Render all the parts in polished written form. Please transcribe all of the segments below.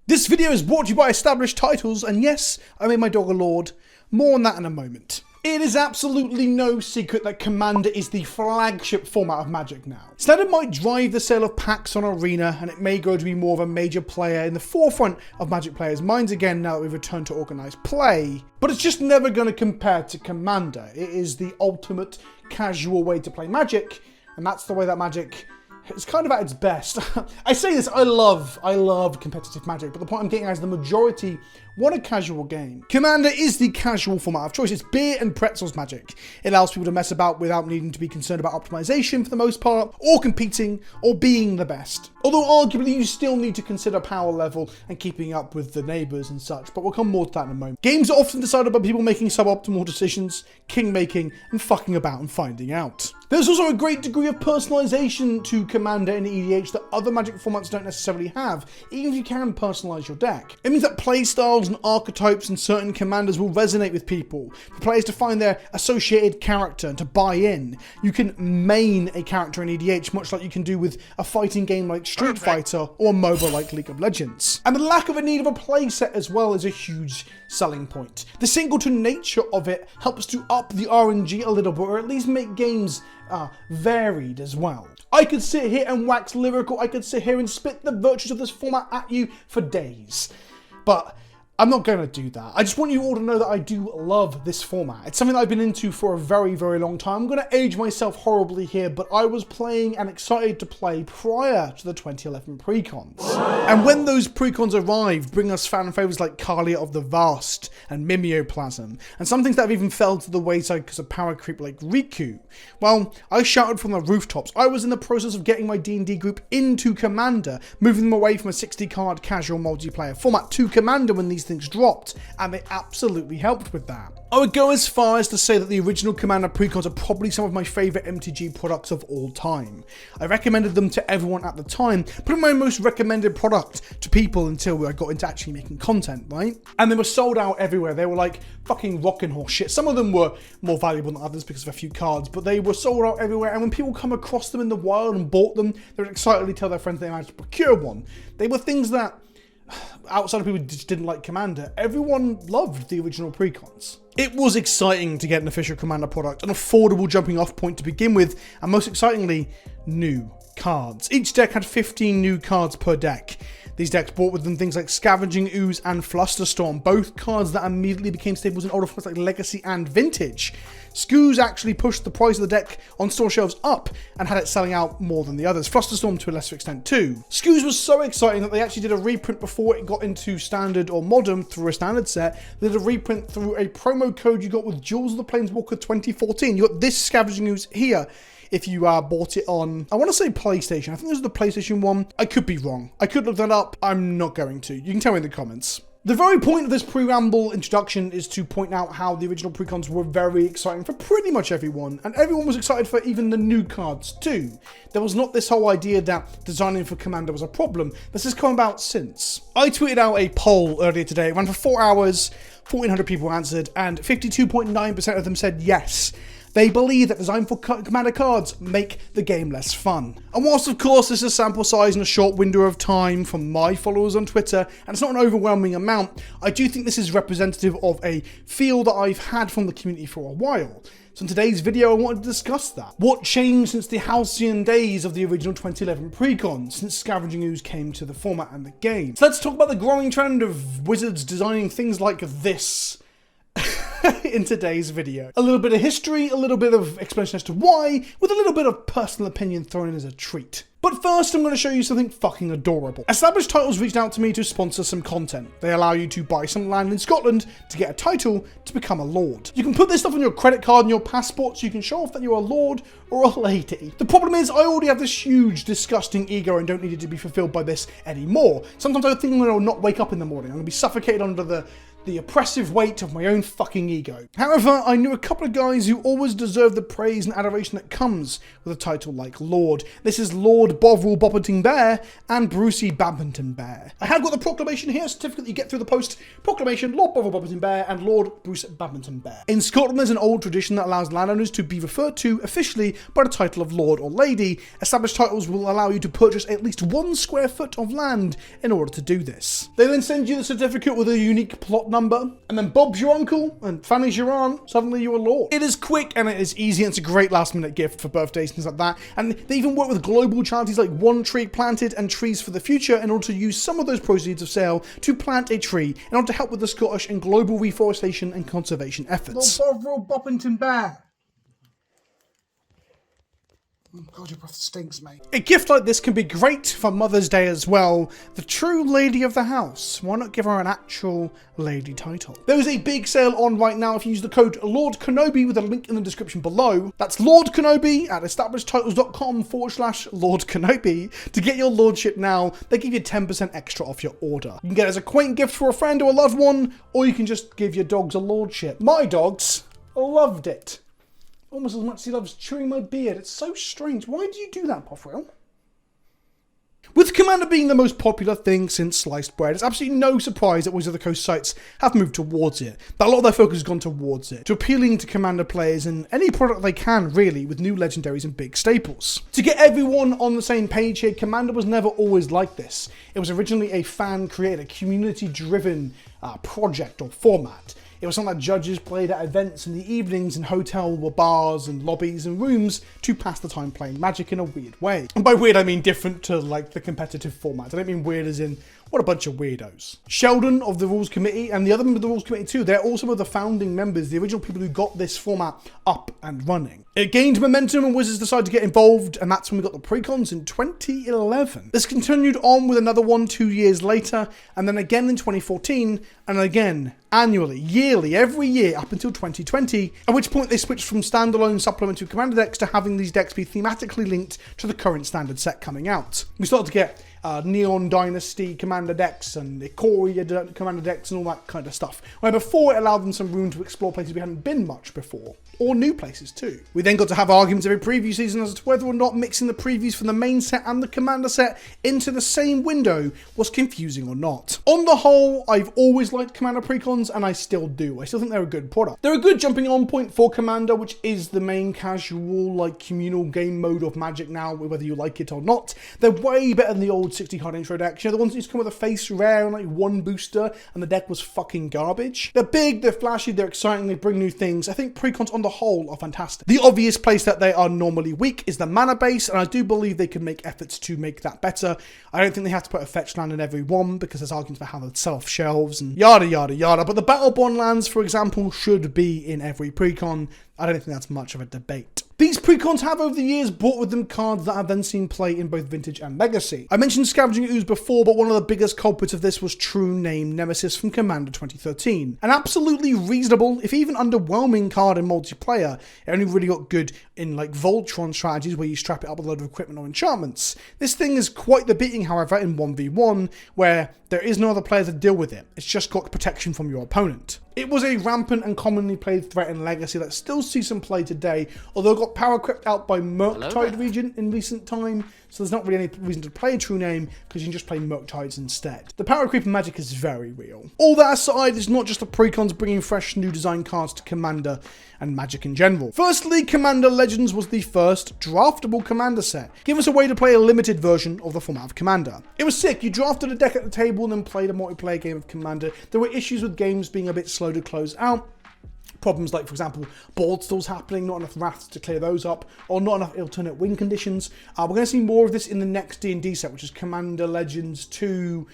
This video is brought to you by established titles, and yes, I made my dog a lord. More on that in a moment. It is absolutely no secret that Commander is the flagship format of Magic now. Standard might drive the sale of packs on Arena, and it may grow to be more of a major player in the forefront of Magic players' minds again now that we've returned to organised play. But it's just never going to compare to Commander. It is the ultimate casual way to play Magic, and that's the way that Magic is kind of at its best. I say this, I love competitive Magic, but the point I'm getting at is the majority want a casual game. Commander is the casual format of choice. It's beer and pretzels Magic. It allows people to mess about without needing to be concerned about optimization for the most part, or competing, or being the best. Although arguably you still need to consider power level and keeping up with the neighbours and such, but we'll come more to that in a moment. Games are often decided by people making suboptimal decisions, king making, and fucking about and finding out. There's also a great degree of personalisation to Commander in EDH that other Magic formats don't necessarily have, even if you can personalise your deck. It means that playstyles and archetypes and certain commanders will resonate with people, for players to find their associated character and to buy in. You can main a character in EDH much like you can do with a fighting game like Street Fighter or a MOBA like League of Legends. And the lack of a need of a playset as well is a huge selling point. The singleton nature of it helps to up the RNG a little bit, or at least make games varied as well. I could sit here and wax lyrical, I could sit here and spit the virtues of this format at you for days, but I'm not going to do that. I just want you all to know that I do love this format. It's something that I've been into for a very, very long time. I'm going to age myself horribly here, but I was playing and excited to play prior to the 2011 PreCons. And when those PreCons arrived, bring us fan favourites like Kalia of the Vast and Mimeoplasm, and some things that have even fell to the wayside because of power creep like Riku. Well, I shouted from the rooftops. I was in the process of getting my D&D group into Commander, moving them away from a 60-card casual multiplayer format to Commander when these things dropped, and they absolutely helped with that. I would go as far as to say that the original Commander PreCons are probably some of my favourite MTG products of all time. I recommended them to everyone at the time, probably my most recommended product to people until I got into actually making content, right? And they were sold out everywhere. They were like fucking rockin' horse shit. Some of them were more valuable than others because of a few cards, but they were sold out everywhere, and when people come across them in the wild and bought them, they would excitedly tell their friends they managed to procure one. They were things that outside of people who just didn't like Commander, everyone loved the original PreCons. It was exciting to get an official Commander product, an affordable jumping off point to begin with, and most excitingly, new cards. Each deck had 15 new cards per deck. These decks brought with them things like Scavenging Ooze and Flusterstorm, both cards that immediately became staples in older formats like Legacy and Vintage. Scoos actually pushed the price of the deck on store shelves up and had it selling out more than the others. Flusterstorm to a lesser extent too. Scoos was so exciting that they actually did a reprint before it got into Standard or Modern through a Standard set. They did a reprint through a promo code you got with Jewels of the Planeswalker 2014. You got this Scavenging Ooze here if you bought it on, I want to say PlayStation. I think this is the PlayStation one. I could be wrong. I could look that up. I'm not going to. You can tell me in the comments. The very point of this preamble introduction is to point out how the original PreCons were very exciting for pretty much everyone, and everyone was excited for even the new cards too. There was not this whole idea that designing for Commander was a problem. This has come about since. I tweeted out a poll earlier today. It ran for 4 hours, 1,400 people answered, and 52.9% of them said yes. They believe that design for Commander cards make the game less fun. And whilst of course this is a sample size in a short window of time from my followers on Twitter, and it's not an overwhelming amount, I do think this is representative of a feel that I've had from the community for a while. So in today's video I wanted to discuss that. What changed since the halcyon days of the original 2011 PreCons, since Scavenging Ooze came to the format and the game. So let's talk about the growing trend of wizards designing things like this in today's video. A little bit of history, a little bit of explanation as to why, with a little bit of personal opinion thrown in as a treat. But first, I'm going to show you something fucking adorable. Established Titles reached out to me to sponsor some content. They allow you to buy some land in Scotland to get a title to become a lord. You can put this stuff on your credit card and your passport so you can show off that you're a lord or a lady. The problem is, I already have this huge, disgusting ego and don't need it to be fulfilled by this anymore. Sometimes I think I'm going to not wake up in the morning. I'm going to be suffocated under the the oppressive weight of my own fucking ego. However, I knew a couple of guys who always deserve the praise and adoration that comes with a title like Lord. This is Lord Bovril Bobbiting Bear and Brucey Badminton Bear. I have got the proclamation here, certificate you get through the post. Proclamation, Lord Bovril Bobbiting Bear and Lord Bruce Badminton Bear. In Scotland, there's an old tradition that allows landowners to be referred to officially by the title of Lord or Lady. Established titles will allow you to purchase at least 1 square foot of land in order to do this. They then send you the certificate with a unique plot number, and then Bob's your uncle and Fanny's your aunt. Suddenly you're a lord. It is quick and it is easy, and it's a great last minute gift for birthdays and things like that. And they even work with global charities like One Tree Planted and Trees for the Future in order to use some of those proceeds of sale to plant a tree in order to help with the Scottish and global reforestation and conservation efforts. Lord Bovril Bobbiton Bear. Oh God, your breath stinks, mate. A gift like this can be great for Mother's Day as well. The true lady of the house. Why not give her an actual lady title? There is a big sale on right now if you use the code LordKenobi with a link in the description below. That's Lord Kenobi at establishedtitles.com/Lord Kenobi to get your lordship now. They give you 10% extra off your order. You can get it as a quaint gift for a friend or a loved one, or you can just give your dogs a lordship. My dogs loved it. Almost as much as he loves chewing my beard. It's so strange. Why do you do that, Bovril? With Commander being the most popular thing since sliced bread, it's absolutely no surprise that Wizards of the Coast sites have moved towards it. That a lot of their focus has gone towards it, to appealing to Commander players and any product they can, really, with new legendaries and big staples. To get everyone on the same page here, Commander was never always like this. It was originally a fan-created, community-driven project or format. It was something that judges played at events in the evenings in hotel bars and lobbies and rooms to pass the time playing Magic in a weird way. And by weird, I mean different to like the competitive format. I don't mean weird as in, what a bunch of weirdos. Sheldon of the Rules Committee and the other member of the Rules Committee too, they're also the founding members, the original people who got this format up and running. It gained momentum and Wizards decided to get involved, and that's when we got the PreCons in 2011. This continued on with another one 2 years later, and then again in 2014, and again annually, yearly, every year up until 2020, at which point they switched from standalone supplementary Commander decks to having these decks be thematically linked to the current standard set coming out. We started to get Neon Dynasty Commander decks and Ikoria Commander decks and all that kind of stuff, where before it allowed them some room to explore places we hadn't been much before, or new places too. We then got to have arguments every preview season as to whether or not mixing the previews from the main set and the Commander set into the same window was confusing or not. On the whole, I've always liked Commander Precons, and I still do. I still think they're a good product. They're a good jumping on point for Commander, which is the main casual, like, communal game mode of Magic now, whether you like it or not. They're way better than the old 60 card intro decks. You know, the ones that used to come with a face rare and like 1 booster, and the deck was fucking garbage. They're big, they're flashy, they're exciting, they bring new things. I think Precons on the whole are fantastic. The obvious place that they are normally weak is the mana base, and I do believe they can make efforts to make that better. I don't think they have to put a fetch land in every one, because there's arguments about how they'll sell off shelves and yada yada yada, but the Battle Bond lands, for example, should be in every Precon. I don't think that's much of a debate. These Precons have over the years brought with them cards that I've then seen play in both Vintage and Legacy. I mentioned Scavenging Ooze before, but one of the biggest culprits of this was True Name Nemesis from Commander 2013. An absolutely reasonable, if even underwhelming card in multiplayer. It only really got good in like Voltron strategies where you strap it up with a load of equipment or enchantments. This thing is quite the beating, however, in 1v1, where there is no other player to deal with it. It's just got protection from your opponent. It was a rampant and commonly played threat in Legacy that still sees some play today, although it got power crept out by Murktide region in recent time, so there's not really any reason to play a True Name because you can just play Murktides instead. The power creep in Magic is very real. All that aside, it's not just the Precons bringing fresh new design cards to Commander and Magic in general. Firstly, Commander Legends was the first draftable Commander set, giving us a way to play a limited version of the format of Commander. It was sick. You drafted a deck at the table and then played a multiplayer game of Commander. There were issues with games being a bit slow to close out. Problems like, for example, board stalls happening, not enough wraths to clear those up, or not enough alternate win conditions. We're going to see more of this in the next D&D set, which is Commander Legends 2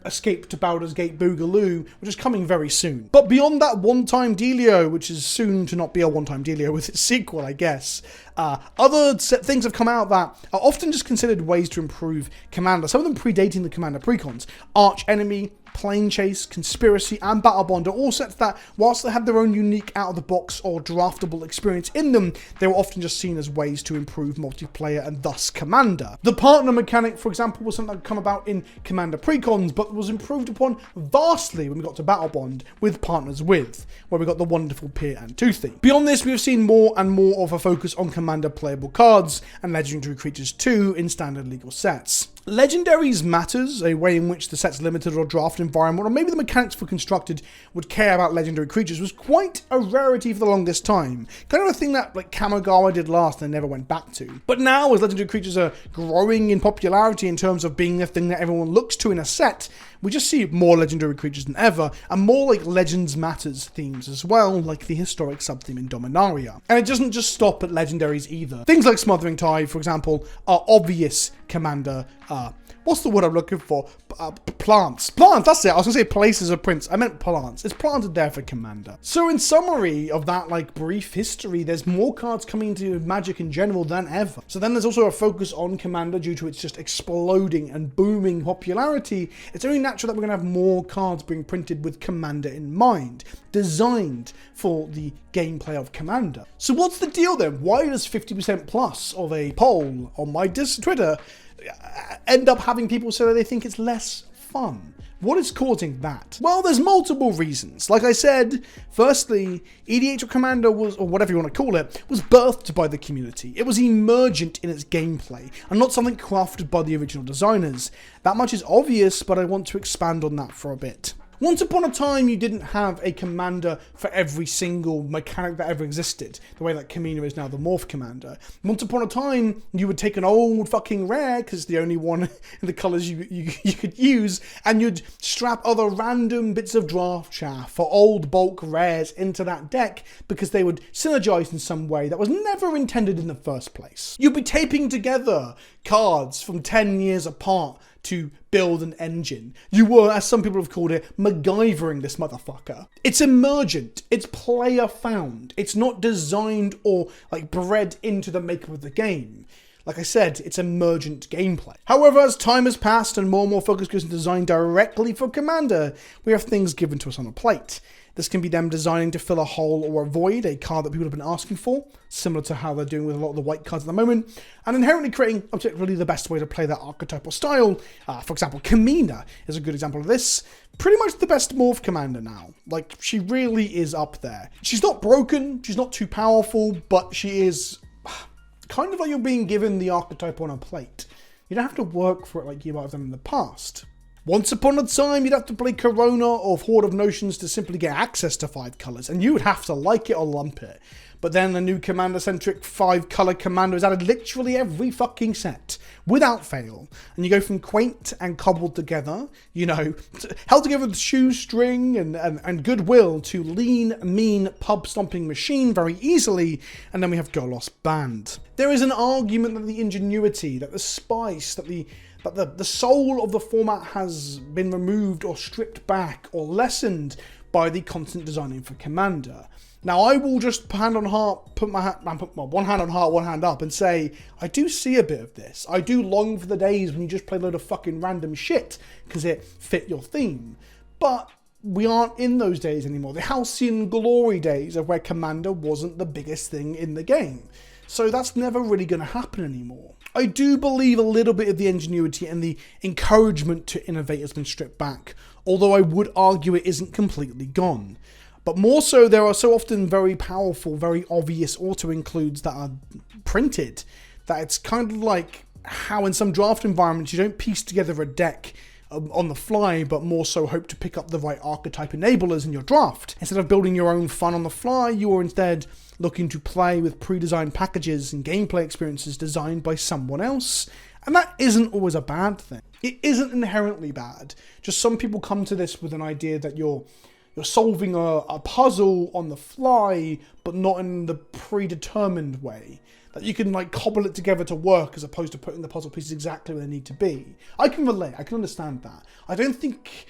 Escape to Baldur's Gate Boogaloo, which is coming very soon. But beyond that one-time dealio, which is soon to not be a one-time dealio with its sequel, I guess, other things have come out that are often just considered ways to improve Commander, some of them predating the Commander Precons. Arch Enemy, Plane Chase, Conspiracy, and Battle Bond are all sets that, whilst they have their own unique out-of-the-box or draftable experience in them, they were often just seen as ways to improve multiplayer and thus Commander. The partner mechanic, for example, was something that come about in Commander PreCons, but was improved upon vastly when we got to Battle Bond with Partners With, where we got the wonderful Peer and Toothy. Beyond this, we have seen more and more of a focus on Commander playable cards and legendary creatures too in standard legal sets. Legendaries matters, a way in which the set's limited or draft environment, or maybe the mechanics for constructed would care about legendary creatures, was quite a rarity for the longest time. Kind of a thing that like Kamigawa did last and never went back to. But now, as legendary creatures are growing in popularity in terms of being the thing that everyone looks to in a set, we just see more legendary creatures than ever, and more like Legends Matters themes as well, like the historic sub-theme in Dominaria. And it doesn't just stop at legendaries either. Things like Smothering Tide, for example, are obvious Commander, what's the word I'm looking for? Plants. Plants, that's it. I was going to say places of prints. I meant plants. It's planted there for Commander. So in summary of that like brief history, there's more cards coming into Magic in general than ever. So then there's also a focus on Commander due to its just exploding and booming popularity. It's only natural that we're going to have more cards being printed with Commander in mind, designed for the gameplay of Commander. So what's the deal then? Why does 50% plus of a poll on my Twitter end up having people say that they think it's less fun? What is causing that? Well, there's multiple reasons. Like I said, firstly, EDH or Commander was, or whatever you want to call it, was birthed by the community. It was emergent in its gameplay, and not something crafted by the original designers. That much is obvious, but I want to expand on that for a bit. Once upon a time, you didn't have a commander for every single mechanic that ever existed, the way that Kamina is now the Morph Commander. Once upon a time, you would take an old fucking rare, because it's the only one in the colours you could use, and you'd strap other random bits of draft chaff for old bulk rares into that deck, because they would synergize in some way that was never intended in the first place. You'd be taping together cards from 10 years apart to build an engine. You were, as some people have called it, MacGyvering this motherfucker. It's emergent, it's player found, it's not designed or like bred into the makeup of the game. Like I said, it's emergent gameplay. However, as time has passed and more focus goes into design directly for Commander, we have things given to us on a plate. This can be them designing to fill a hole or a void, a card that people have been asking for, similar to how they're doing with a lot of the white cards at the moment, and inherently creating objectively the best way to play that archetypal style. For example, Kamina is a good example of this. Pretty much the best Morph Commander now. Like, she really is up there. She's not broken, she's not too powerful, but she is kind of like you're being given the archetype on a plate. You don't have to work for it like you might have done in the past. Once upon a time, you'd have to play Corona or Horde of Notions to simply get access to 5 colours, and you would have to like it or lump it. But then the new Commander-centric 5-colour Commander is added literally every fucking set, without fail. And you go from quaint and cobbled together, you know, held together with shoestring and goodwill, to lean, mean, pub-stomping machine very easily, and then we have Golos Band. There is an argument that the ingenuity, that the spice, that the soul of the format has been removed or stripped back or lessened by the constant designing for Commander. Now, I will just hand on heart, put one hand on heart, one hand up, and say, I do see a bit of this. I do long for the days when you just play a load of fucking random shit because it fit your theme. But we aren't in those days anymore. The halcyon glory days of where Commander wasn't the biggest thing in the game. So that's never really going to happen anymore. I do believe a little bit of the ingenuity and the encouragement to innovate has been stripped back, although I would argue it isn't completely gone. But more so, there are so often very powerful, very obvious auto-includes that are printed, that it's kind of like how in some draft environments you don't piece together a deck on the fly, but more so hope to pick up the right archetype enablers in your draft. Instead of building your own fun on the fly, you are instead looking to play with pre-designed packages and gameplay experiences designed by someone else. And that isn't always a bad thing. It isn't inherently bad. Just some people come to this with an idea that you're solving a puzzle on the fly, but not in the predetermined way. That you can like cobble it together to work as opposed to putting the puzzle pieces exactly where they need to be. I can relate, I can understand that. I don't think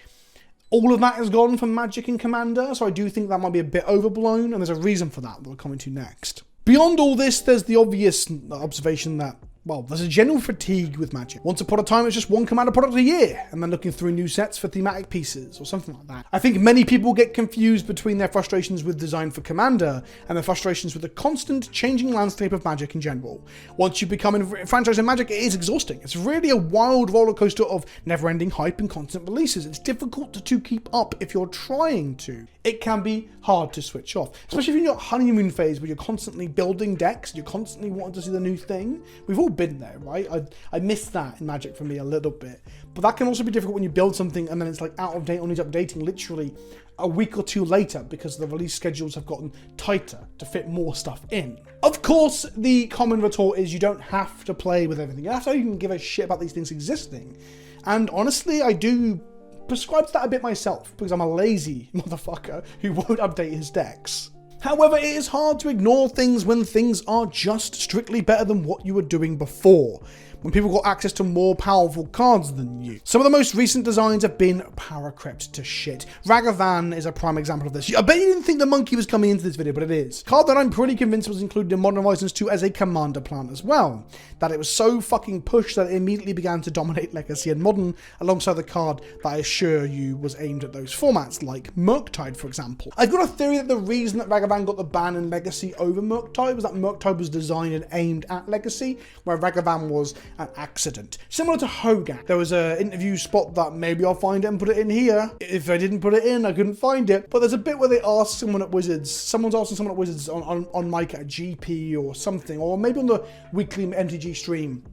all of that is gone from Magic and Commander, so I do think that might be a bit overblown, and there's a reason for that we'll come into next. Beyond all this, there's the obvious observation that well, there's a general fatigue with Magic. Once upon a time, it's just one Commander product a year, and then looking through new sets for thematic pieces, or something like that. I think many people get confused between their frustrations with design for Commander, and their frustrations with the constant changing landscape of Magic in general. Once you become enfranchised in Magic, it is exhausting. It's really a wild roller coaster of never-ending hype and constant releases. It's difficult to keep up if you're trying to. It can be hard to switch off, especially if you're in your honeymoon phase where you're constantly building decks, you're constantly wanting to see the new thing. We've all been there, right? I miss that in Magic for me a little bit. But that can also be difficult when you build something and then it's like out of date or needs updating literally a week or two later because the release schedules have gotten tighter to fit more stuff in. Of course, the common retort is you don't have to play with everything. You have to even give a shit about these things existing. And honestly, I do prescribe to that a bit myself because I'm a lazy motherfucker who won't update his decks. However, it is hard to ignore things when things are just strictly better than what you were doing before, when people got access to more powerful cards than you. Some of the most recent designs have been power crept to shit. Ragavan is a prime example of this. I bet you didn't think the monkey was coming into this video, but it is. A card that I'm pretty convinced was included in Modern Horizons 2 as a commander plant as well. That it was so fucking pushed that it immediately began to dominate Legacy and Modern, alongside the card that I assure you was aimed at those formats, like Murktide, for example. I've got a theory that the reason that Ragavan got the ban in Legacy over Murktide was that Murktide was designed and aimed at Legacy, where Ragavan was an accident. Similar to Hogak. There was an interview spot that maybe I'll find it and put it in here. If I didn't put it in, I couldn't find it. But there's a bit where they ask someone at Wizards, someone's asking someone at Wizards on mic at a GP or something, or maybe on the weekly MTG stream,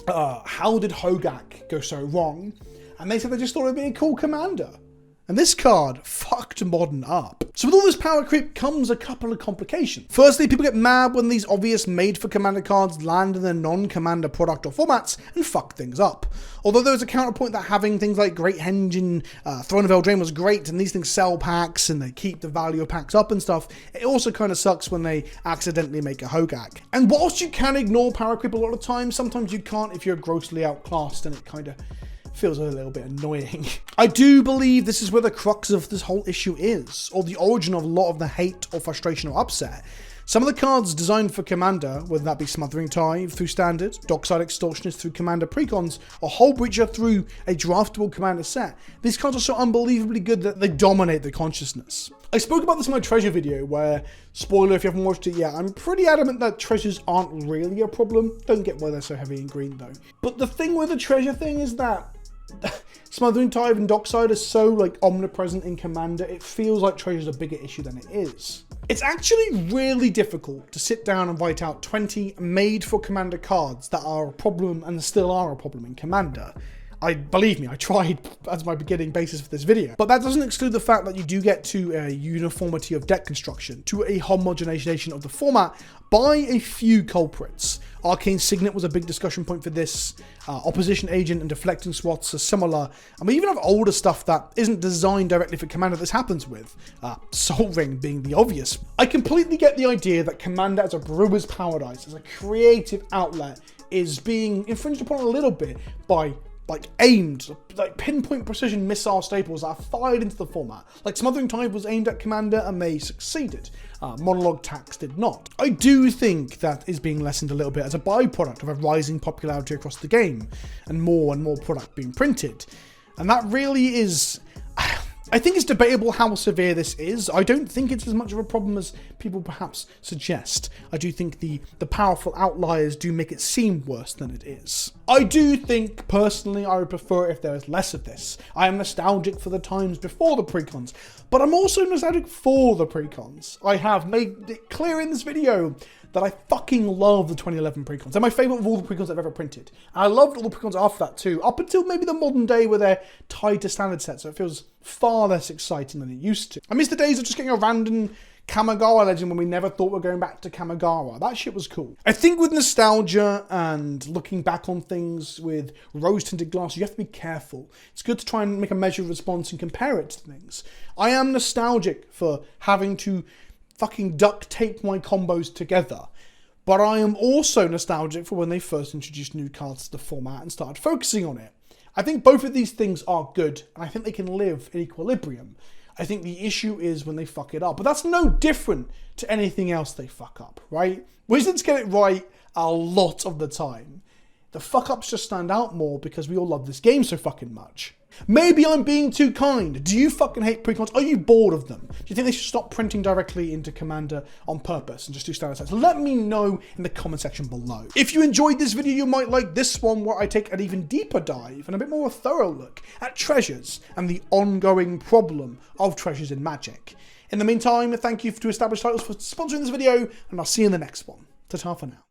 how did Hogak go so wrong? And they said they just thought it'd be a cool commander. And this card fucked Modern up. So with all this power creep comes a couple of complications. Firstly, people get mad when these obvious made-for-Commander cards land in their non-Commander product or formats and fuck things up. Although there is a counterpoint that having things like Great Henge and Throne of Eldraine was great, and these things sell packs and they keep the value of packs up and stuff, it also kind of sucks when they accidentally make a Hogak. And whilst you can ignore power creep a lot of times, sometimes you can't if you're grossly outclassed and it kind of feels a little bit annoying. I do believe this is where the crux of this whole issue is, or the origin of a lot of the hate or frustration or upset. Some of the cards designed for Commander, whether that be Smothering Tithe through Standard, Dockside Extortionist through Commander PreCons, or Hullbreacher through a draftable Commander set, these cards are so unbelievably good that they dominate the consciousness. I spoke about this in my treasure video where, spoiler if you haven't watched it yet, I'm pretty adamant that treasures aren't really a problem. Don't get why they're so heavy in green though. But the thing with the treasure thing is that Smothering Tithe and Dockside are so like omnipresent in Commander, it feels like treasure's a bigger issue than it is. It's actually really difficult to sit down and write out 20 made for Commander cards that are a problem and still are a problem in Commander. Believe me, I tried as my beginning basis for this video. But that doesn't exclude the fact that you do get to a uniformity of deck construction, to a homogenization of the format by a few culprits. Arcane Signet was a big discussion point for this. Opposition Agent and Deflecting Swats are similar. And we even have older stuff that isn't designed directly for Commander this happens with. Soul Ring being the obvious. I completely get the idea that Commander as a brewer's paradise, as a creative outlet, is being infringed upon a little bit by aimed, pinpoint precision missile staples that are fired into the format. Like Smothering Tithe was aimed at Commander and they succeeded. Monologue Tax did not. I do think that is being lessened a little bit as a byproduct of a rising popularity across the game and more product being printed. And that really is... I think it's debatable how severe this is. I don't think it's as much of a problem as people perhaps suggest. I do think the powerful outliers do make it seem worse than it is. I do think, personally, I would prefer if there was less of this. I am nostalgic for the times before the PreCons, but I'm also nostalgic for the PreCons. I have made it clear in this video that I fucking love the 2011 PreCons. They're my favourite of all the PreCons I've ever printed. And I loved all the PreCons after that too, up until maybe the modern day where they're tied to standard sets, so it feels far less exciting than it used to. I miss the days of just getting a random Kamigawa legend when we never thought we were going back to Kamigawa. That shit was cool. I think with nostalgia and looking back on things with rose-tinted glass, you have to be careful. It's good to try and make a measured response and compare it to things. I am nostalgic for having to fucking duct tape my combos together. But I am also nostalgic for when they first introduced new cards to the format and started focusing on it. I think both of these things are good, and I think they can live in equilibrium. I think the issue is when they fuck it up. But that's no different to anything else they fuck up, right? Wizards get it right a lot of the time. The fuck-ups just stand out more because we all love this game so fucking much. Maybe I'm being too kind. Do you fucking hate PreCons? Are you bored of them? Do you think they should stop printing directly into Commander on purpose and just do standard sets? Let me know in the comment section below. If you enjoyed this video, you might like this one where I take an even deeper dive and a bit more thorough look at treasures and the ongoing problem of treasures in Magic. In the meantime, thank you to Established Titles for sponsoring this video, and I'll see you in the next one. Ta-ta for now.